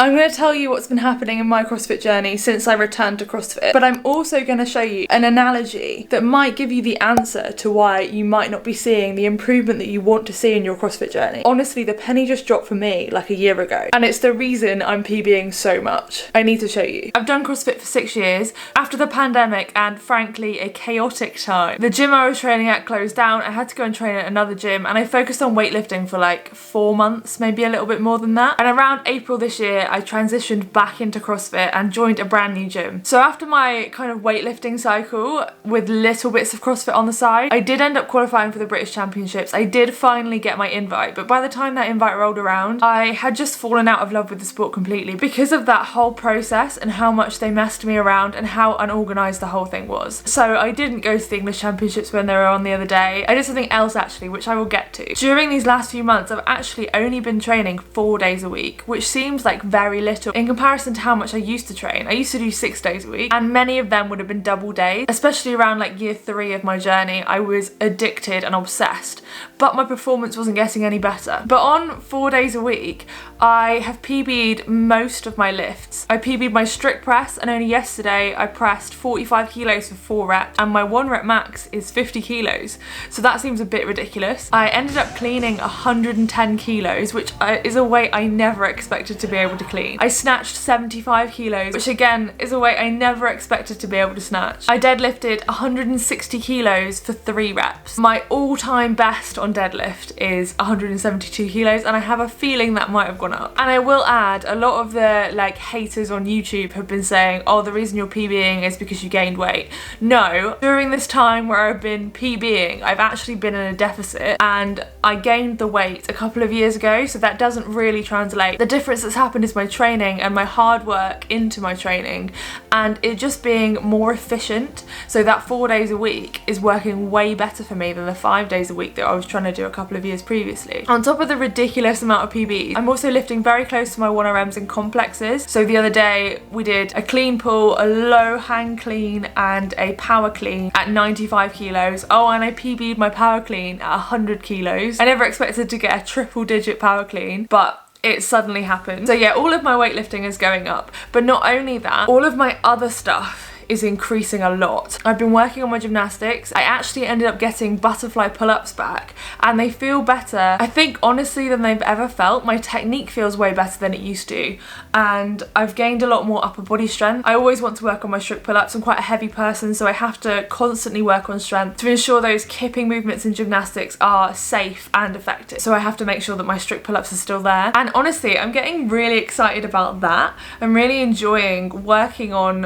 I'm going to tell you what's been happening in my CrossFit journey since I returned to CrossFit, but I'm also going to show you an analogy that might give you the answer to why you might not be seeing the improvement that you want to see in your CrossFit journey. Honestly, the penny just dropped for me like a year ago, and it's the reason I'm PBing so much. I need to show you. I've done CrossFit for 6 years. After the pandemic and frankly a chaotic time, the gym I was training at closed down. I had to go and train at another gym, and I focused on weightlifting for like 4 months, maybe a little bit more than that. And around April this year, I transitioned back into CrossFit and joined a brand new gym. So after my kind of weightlifting cycle with little bits of CrossFit on the side, I did end up qualifying for the British Championships. I did finally get my invite, but by the time that invite rolled around, I had just fallen out of love with the sport completely because of that whole process and how much they messed me around and how unorganised the whole thing was. So I didn't go to the English Championships when they were on the other day. I did something else actually, which I will get to. During these last few months, I've actually only been training 4 days a week, which seems like very little in comparison to how much I used to train. I used to do 6 days a week, and many of them would have been double days. Especially around like year 3 of my journey, I was addicted and obsessed, but my performance wasn't getting any better. But on 4 days a week, I have PB'd most of my lifts. I PB'd my strict press, and only yesterday I pressed 45 kilos for 4 reps, and my 1 rep max is 50 kilos. So that seems a bit ridiculous. I ended up cleaning 110 kilos, which is a weight I never expected to be able to clean. I snatched 75 kilos, which again is a weight I never expected to be able to snatch. I deadlifted 160 kilos for 3 reps. My all-time best on deadlift is 172 kilos, and I have a feeling that might have gone up. And I will add, a lot of the like haters on YouTube have been saying, oh, the reason you're PBing is because you gained weight. No, during this time where I've been PBing, I've actually been in a deficit, and I gained the weight a couple of years ago, so that doesn't really translate. The difference that's happened is my training and my hard work into my training, and it just being more efficient. So that 4 days a week is working way better for me than the 5 days a week that I was trying to do a couple of years previously. On top of the ridiculous amount of PBs, I'm also lifting very close to my 1RMs in complexes. So the other day we did a clean pull, a low hang clean, and a power clean at 95 kilos. Oh, and I PB'd my power clean at 100 kilos. I never expected to get a triple digit power clean, but it suddenly happened. So yeah, all of my weightlifting is going up, but not only that, all of my other stuff is increasing a lot. I've been working on my gymnastics. I actually ended up getting butterfly pull-ups back, and they feel better, I think, honestly, than they've ever felt. My technique feels way better than it used to, and I've gained a lot more upper body strength. I always want to work on my strict pull-ups. I'm quite a heavy person, so I have to constantly work on strength to ensure those kipping movements in gymnastics are safe and effective. So I have to make sure that my strict pull-ups are still there. And honestly, I'm getting really excited about that. I'm really enjoying working on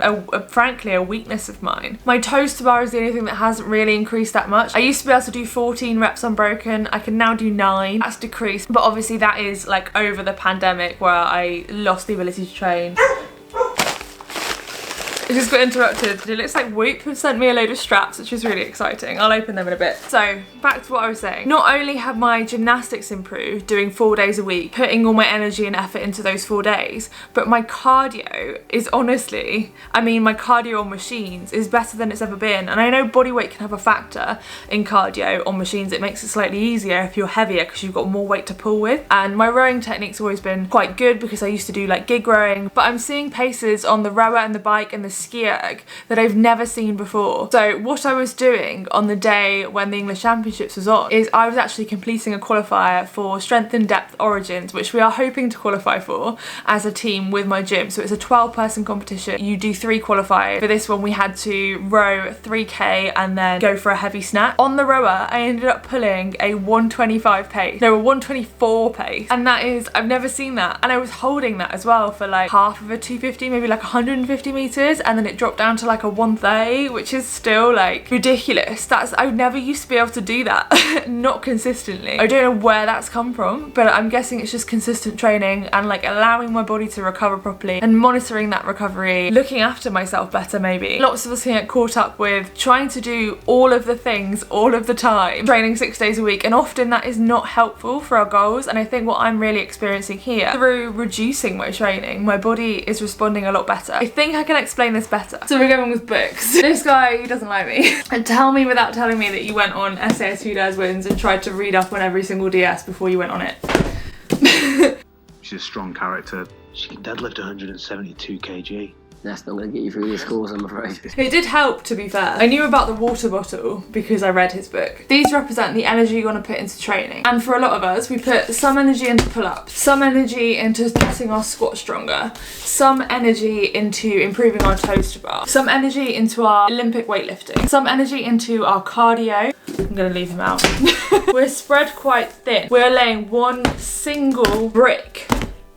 frankly, a weakness of mine. My toes to bar is the only thing that hasn't really increased that much. I used to be able to do 14 reps unbroken. I can now do 9. That's decreased, but obviously that is like over the pandemic where I lost the ability to train. It just got interrupted. It looks like Whoop have sent me a load of straps, which is really exciting. I'll open them in a bit. So back to what I was saying. Not only have my gymnastics improved, doing 4 days a week, putting all my energy and effort into those 4 days, but my cardio is honestly, I mean, my cardio on machines is better than it's ever been. And I know body weight can have a factor in cardio on machines. It makes it slightly easier if you're heavier because you've got more weight to pull with. And my rowing technique's always been quite good because I used to do like gig rowing, but I'm seeing paces on the rower and the bike and the ski erg that I've never seen before. So what I was doing on the day when the English Championships was on is I was actually completing a qualifier for Strength in Depth Origins, which we are hoping to qualify for as a team with my gym. So it's a 12-person competition. You do 3 qualifiers. For this one we had to row 3k and then go for a heavy snatch. On the rower I ended up pulling a 125 pace. No, a 124 pace. And that is, I've never seen that. And I was holding that as well for like half of a 250, maybe like 150 meters, and then it dropped down to like a 130, which is still like ridiculous. I never used to be able to do that. Not consistently. I don't know where that's come from, but I'm guessing it's just consistent training and like allowing my body to recover properly and monitoring that recovery, looking after myself better maybe. Lots of us can get caught up with trying to do all of the things all of the time, training 6 days a week, and often that is not helpful for our goals. And I think what I'm really experiencing here, through reducing my training, my body is responding a lot better. I think I can explain this better. So we're going with books. This guy, he doesn't like me. And tell me without telling me that you went on SAS Who Dares Wins and tried to read up on every single DS before you went on it. She's a strong character, She can deadlift 172 kg. That's not going to get you through this course, I'm afraid. It did help, to be fair. I knew about the water bottle because I read his book. These represent the energy you want to put into training. And for a lot of us, we put some energy into pull-ups, some energy into getting our squat stronger, some energy into improving our toes to bar, some energy into our Olympic weightlifting, some energy into our cardio. I'm going to leave him out. We're spread quite thin. We're laying one single brick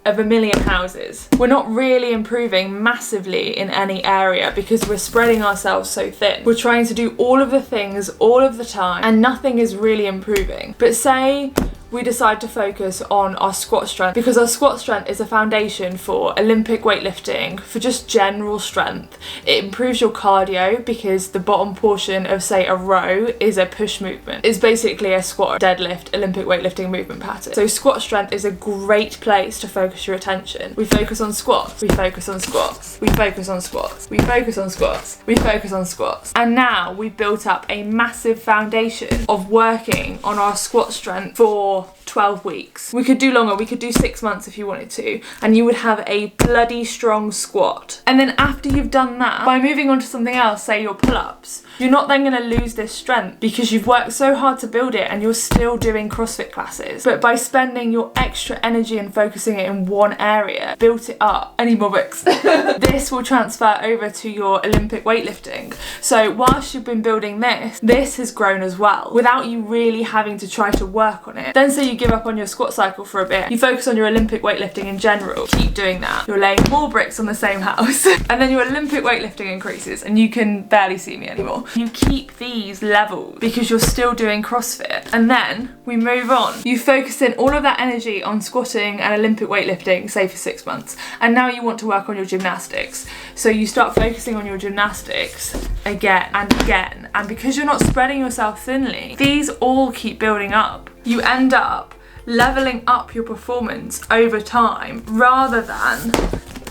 of a million houses. We're not really improving massively in any area because we're spreading ourselves so thin. We're trying to do all of the things all of the time and nothing is really improving. But say we decide to focus on our squat strength, because our squat strength is a foundation for Olympic weightlifting, for just general strength. It improves your cardio because the bottom portion of, say, a row is a push movement. It's basically a squat, deadlift, Olympic weightlifting movement pattern. So squat strength is a great place to focus your attention. We focus on squats, we focus on squats, we focus on squats, we focus on squats, we focus on squats. And now we've built up a massive foundation of working on our squat strength for 12 weeks. We could do longer, we could do 6 months if you wanted to, and you would have a bloody strong squat. And then after you've done that, by moving on to something else, say your pull-ups, you're not then going to lose this strength because you've worked so hard to build it and you're still doing CrossFit classes. But by spending your extra energy and focusing it in one area, built it up. Any more books? This will transfer over to your Olympic weightlifting. So whilst you've been building this has grown as well without you really having to try to work on it. Then say you give up on your squat cycle for a bit, you focus on your Olympic weightlifting in general, keep doing that. You're laying more bricks on the same house. And then your Olympic weightlifting increases and you can barely see me anymore. You keep these levels because you're still doing CrossFit. And then we move on. You focus in all of that energy on squatting and Olympic weightlifting, say for 6 months. And now you want to work on your gymnastics. So you start focusing on your gymnastics again and again. And because you're not spreading yourself thinly, these all keep building up. You end up leveling up your performance over time rather than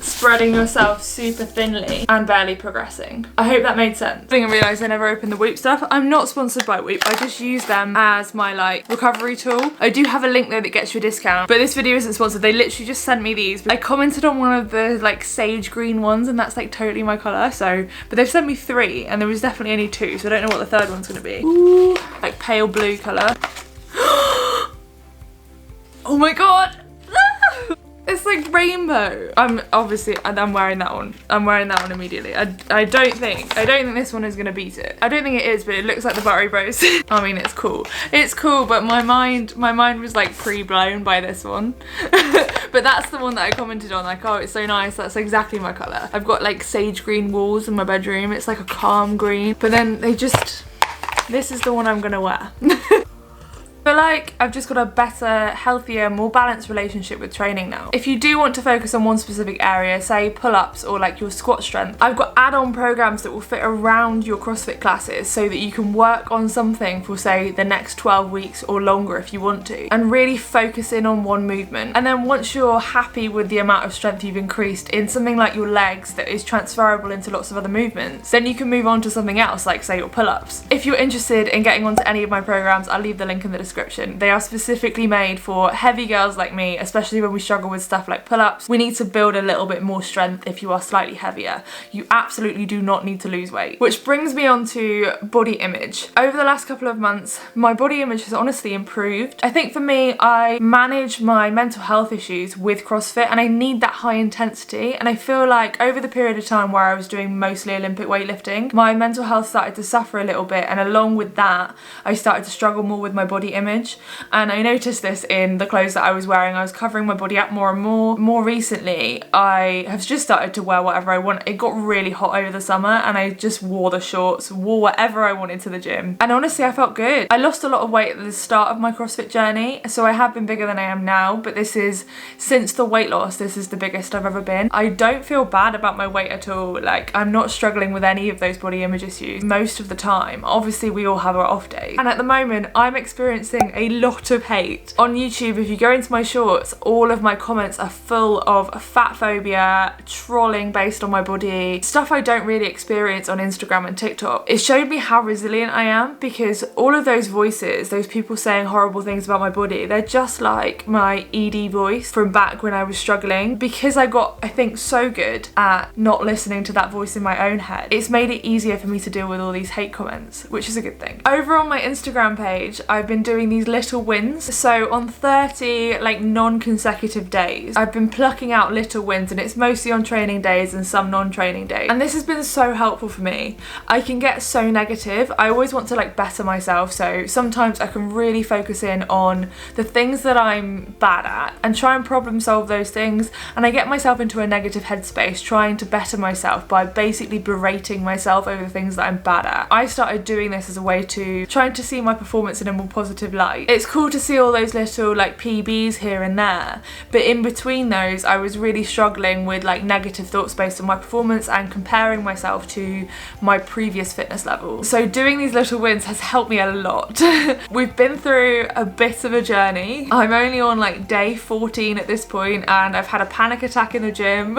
spreading yourself super thinly and barely progressing. I hope that made sense. I think I realised I never opened the Whoop stuff. I'm not sponsored by Whoop. I just use them as my recovery tool. I do have a link though that gets you a discount, but this video isn't sponsored. They literally just sent me these. I commented on one of the sage green ones and that's totally my colour. So, but they've sent me 3 and there was definitely only 2. So I don't know what the third one's gonna be. Ooh, pale blue colour. Oh my God. It's like rainbow. I'm wearing that one. I'm wearing that one immediately. I don't think this one is gonna beat it. I don't think it is, but it looks like the Buttery Bros. I mean, it's cool. It's cool, but my mind was pre-blown by this one. But that's the one that I commented on, oh, it's so nice. That's exactly my color. I've got sage green walls in my bedroom. It's a calm green, but then this is the one I'm gonna wear. I feel I've just got a better, healthier, more balanced relationship with training now. If you do want to focus on one specific area, say pull-ups or your squat strength, I've got add-on programs that will fit around your CrossFit classes so that you can work on something for say the next 12 weeks or longer if you want to, and really focus in on one movement. And then once you're happy with the amount of strength you've increased in something like your legs that is transferable into lots of other movements, then you can move on to something else, say your pull-ups. If you're interested in getting onto any of my programs, I'll leave the link in the description. They are specifically made for heavy girls like me, especially when we struggle with stuff like pull-ups. We need to build a little bit more strength if you are slightly heavier. You absolutely do not need to lose weight. Which brings me on to body image. Over the last couple of months, my body image has honestly improved. I think for me, I manage my mental health issues with CrossFit and I need that high intensity. And I feel over the period of time where I was doing mostly Olympic weightlifting, my mental health started to suffer a little bit. And along with that, I started to struggle more with my body image. And I noticed this in the clothes that I was wearing. I was covering my body up more and more. More recently, I have just started to wear whatever I want. It got really hot over the summer and I just wore the shorts, wore whatever I wanted to the gym. And honestly, I felt good. I lost a lot of weight at the start of my CrossFit journey, so I have been bigger than I am now, but since the weight loss, this is the biggest I've ever been. I don't feel bad about my weight at all. I'm not struggling with any of those body image issues most of the time. Obviously, we all have our off days. And at the moment, I'm experiencing experiencing a lot of hate. On YouTube, if you go into my shorts, all of my comments are full of fat phobia, trolling based on my body, stuff I don't really experience on Instagram and TikTok. It showed me how resilient I am, because all of those voices, those people saying horrible things about my body, they're just like my ED voice from back when I was struggling. Because I got, I think, so good at not listening to that voice in my own head, it's made it easier for me to deal with all these hate comments, which is a good thing. Over on my Instagram page, I've been doing these little wins. So on 30 like non-consecutive days, I've been plucking out little wins, and it's mostly on training days and some non-training days. And this has been so helpful for me. I can get so negative. I always want to like better myself, so sometimes I can really focus in on the things that I'm bad at and try and problem solve those things, and I get myself into a negative headspace trying to better myself by basically berating myself over the things that I'm bad at. I started doing this as a way to trying to see my performance in a more positive light. It's cool to see all those little like PBs here and there, but in between those I was really struggling with like negative thoughts based on my performance and comparing myself to my previous fitness level. So doing these little wins has helped me a lot. We've been through a bit of a journey. I'm only on like day 14 at this point, and I've had a panic attack in the gym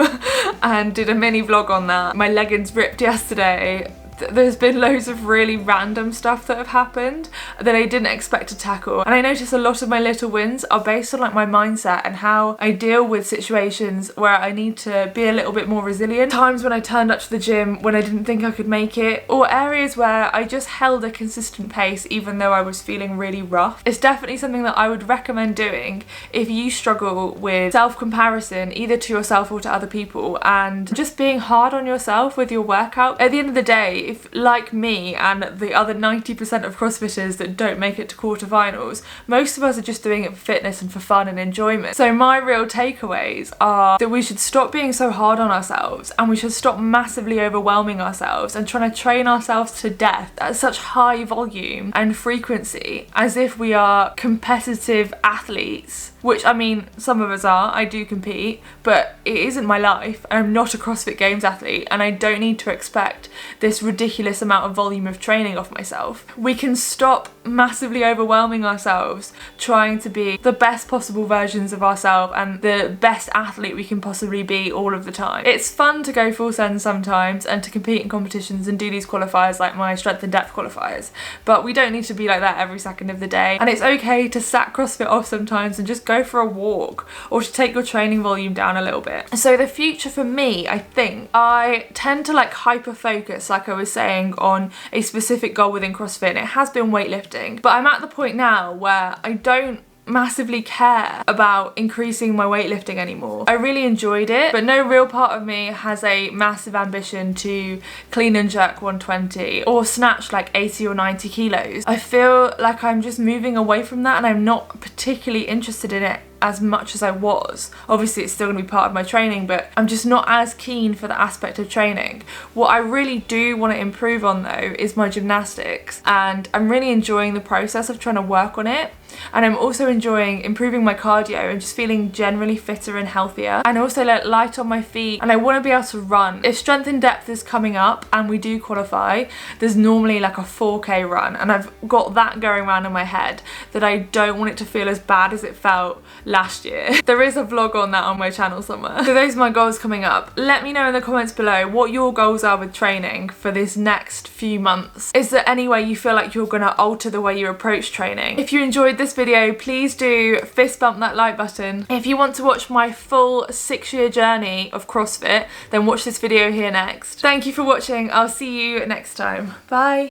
and did a mini vlog on that. My leggings ripped yesterday. There's been loads of really random stuff that have happened that I didn't expect to tackle, and I notice a lot of my little wins are based on like my mindset and how I deal with situations where I need to be a little bit more resilient. Times when I turned up to the gym when I didn't think I could make it, or areas where I just held a consistent pace even though I was feeling really rough. It's definitely something that I would recommend doing if you struggle with self-comparison, either to yourself or to other people, and just being hard on yourself with your workout. At the end of the day, if like me and the other 90% of CrossFitters that don't make it to quarterfinals, most of us are just doing it for fitness and for fun and enjoyment. So my real takeaways are that we should stop being so hard on ourselves, and we should stop massively overwhelming ourselves and trying to train ourselves to death at such high volume and frequency as if we are competitive athletes. Which, I mean, some of us are, I do compete, but it isn't my life. I'm not a CrossFit Games athlete, and I don't need to expect this ridiculous amount of volume of training off myself. We can stop massively overwhelming ourselves trying to be the best possible versions of ourselves and the best athlete we can possibly be all of the time. It's fun to go full send sometimes and to compete in competitions and do these qualifiers like my strength and depth qualifiers, but we don't need to be like that every second of the day, and it's okay to sack CrossFit off sometimes and just go for a walk or to take your training volume down a little bit. So the future for me, I think, I tend to like hyper focus, like I was saying, on a specific goal within CrossFit, and it has been weightlifting, but I'm at the point now where I don't massively care about increasing my weightlifting anymore. I really enjoyed it, but no real part of me has a massive ambition to clean and jerk 120 or snatch like 80 or 90 kilos. I feel like I'm just moving away from that, and I'm not particularly interested in it as much as I was. Obviously it's still going to be part of my training, but I'm just not as keen for the aspect of training. What I really do want to improve on though is my gymnastics, and I'm really enjoying the process of trying to work on it, and I'm also enjoying improving my cardio and just feeling generally fitter and healthier, and also like light on my feet, and I want to be able to run. If strength and depth is coming up and we do qualify, there's normally like a 4K run, and I've got that going around in my head that I don't want it to feel as bad as it felt last year. There is a vlog on that on my channel somewhere. So those are my goals coming up. Let me know in the comments below what your goals are with training for this next few months. Is there any way you feel like you're gonna alter the way you approach training? If you enjoyed this video, please do fist bump that like button. If you want to watch my full 6-year journey of CrossFit, then watch this video here next. Thank you for watching. I'll see you next time. Bye.